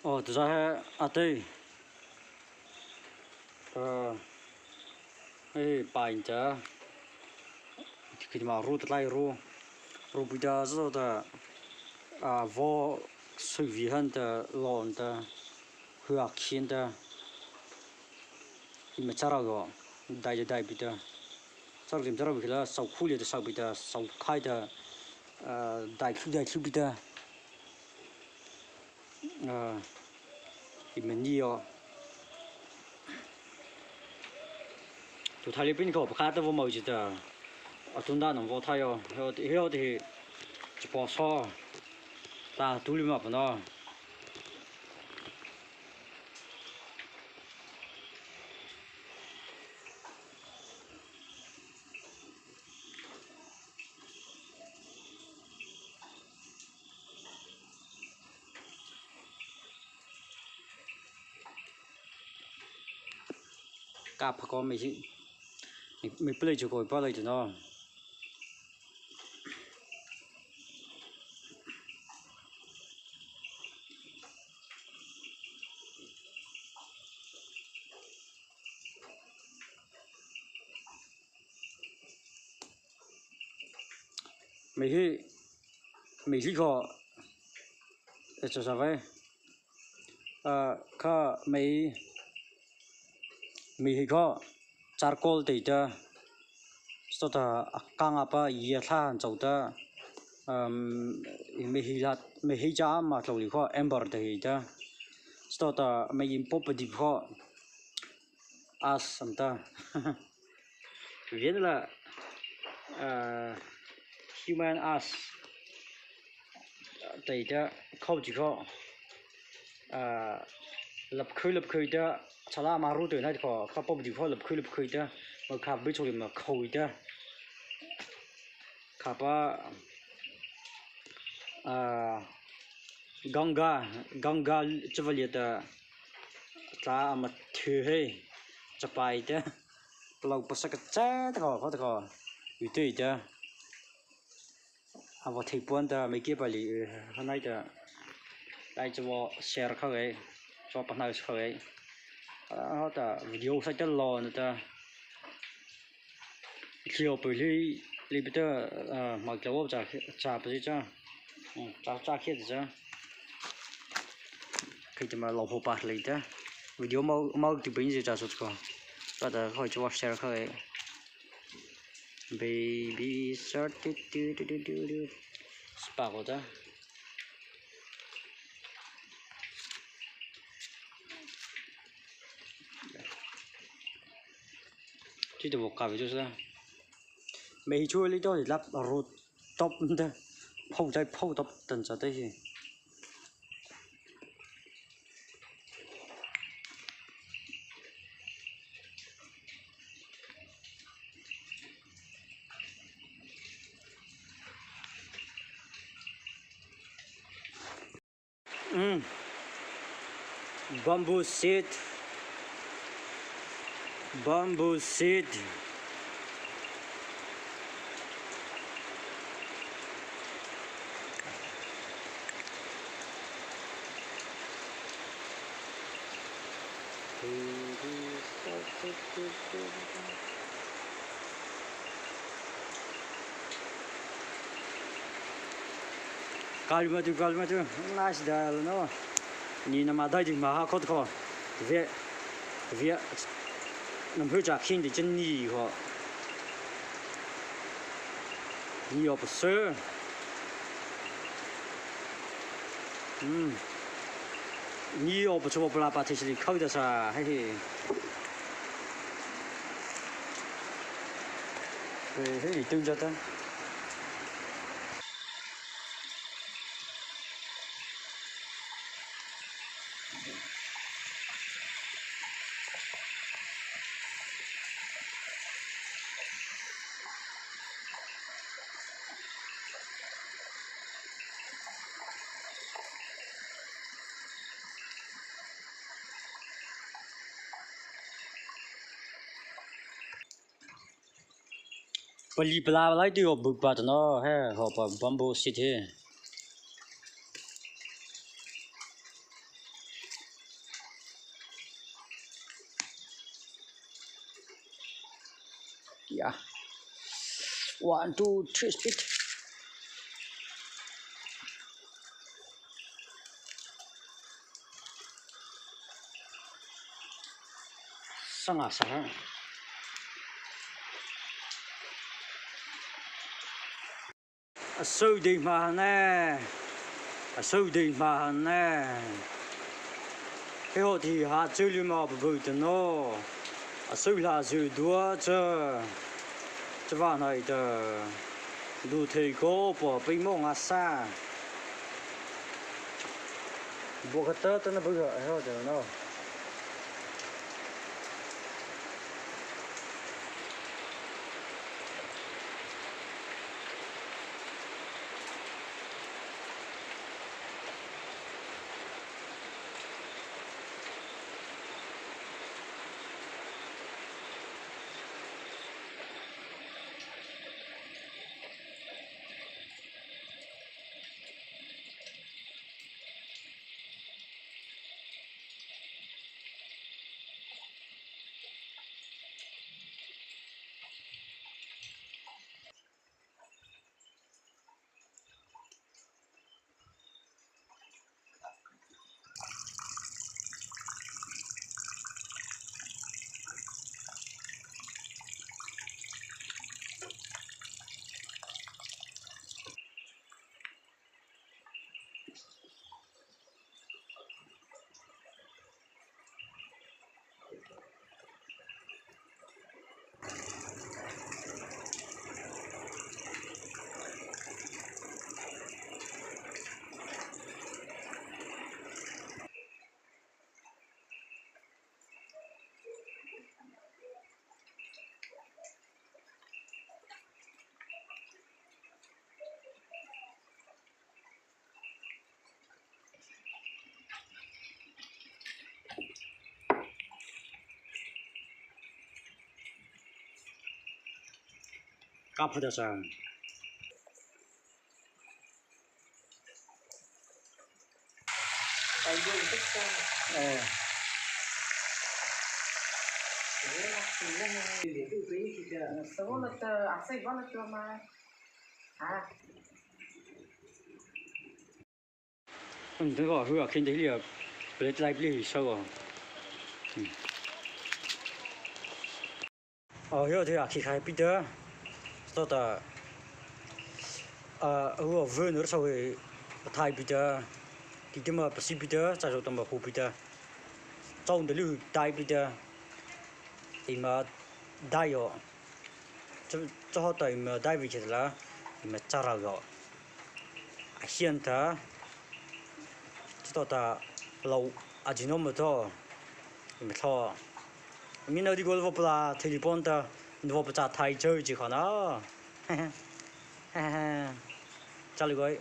这是啊对，摆着，给嘛路的来路比较热的我随便的冷的，和轻的，你们知道个，带比的，这里知道比的，烧苦的烧比的，烧开的，带比的，你们你哦。就他那边个不看到我毛记得，中大农我他要的就包烧，但肚里嘛不孬。กาพก็ไม่เปลี่ยนจุกอยป้าเลยจ้ะเนาะไม่ที่ก็จะทราบไหมข้าไม่ก็จาร์โคลตีจ้ะสุดท้ายกางapa iyaท่าจ้าจ้ะไม่จ้ามาตัวนี้ก็เอ็มบอร์ตีจ้ะสุดท้ายไม่ยิมป๊อปดีก็อาสัมตาเวียนละhuman as แต่จะเข้าจีก็หลับเคยจะชะลามารู้ตัวนั่นก็ข้าป๊อบจีก็หลับเคยจะมาขับไปชนมาเข้าจะขับกังกาจะวันเดียวจะมาถือให้จะไปจะเราภาษาก็แจ้ตก็เขาก็อยู่ที่จะว่าที่ปวนจะไม่เก็บไปเลยข้างในจะได้จะว่าแชร์เข้าไปชอบปัญหาเข้าไปเขาจะวิดีโอใส่จะรอนะจะเขียวไปเลยไปจะมาเกี่ยวกับจะไปจะเขียนจะคือจะมาลองพบปะเลยจะวิดีโอมาที่เป็นจะสุดก็จะเขาจะว่าแชร์เข้าไป baby shark do sparkleจ้ะที่จะบอกกับวิจุสะไม่ช่วยเลยต้องรับรถตบเด้อพ่อใจพ่อตบตันจะได้สิbamboo seed Kalmatu nice dah no ni nama dai jing ma khot kho ve nam hu ja khin de chen ni kho ni yo bu se ni yo bu chuo bu la ba ti shi khau de sa he he tu ja ta Beli bela lai tu buat no he apa bamboo seed he Yeah. 1, 2, 3, speed. Sangat sangat. Sâu đi mà nè, sâu đi mà nè. Cái họ thì hạ chơi lưu mà bự tận nó, sâu là chơi đua chứ vào này chờ đủ thầy cô bỏ bình mông à xa, bộ cái tớ nó bự rồi hết rồi nó. Cặp hết rồi. Đừng có hứa khi đấy là lấy lại bị sâu à. Hiểu thì khi khai bị đó, sau đó hứa vừa nữa sau khi thay bị đó, thì mà bác sĩ bị đó, sau đó mà phụ bị đó, trong đó lưu thay bị đó, thì mà thay rồi, cho họ tới mà thay bị chết là, thì mà trả rồi, hiện tại cho ta lâu Ajinomoto, thì mà thôi. Mình nói đi gọi vào là telephone ta, vào trả thay chơi chỉ khó nó. Chào mọi người.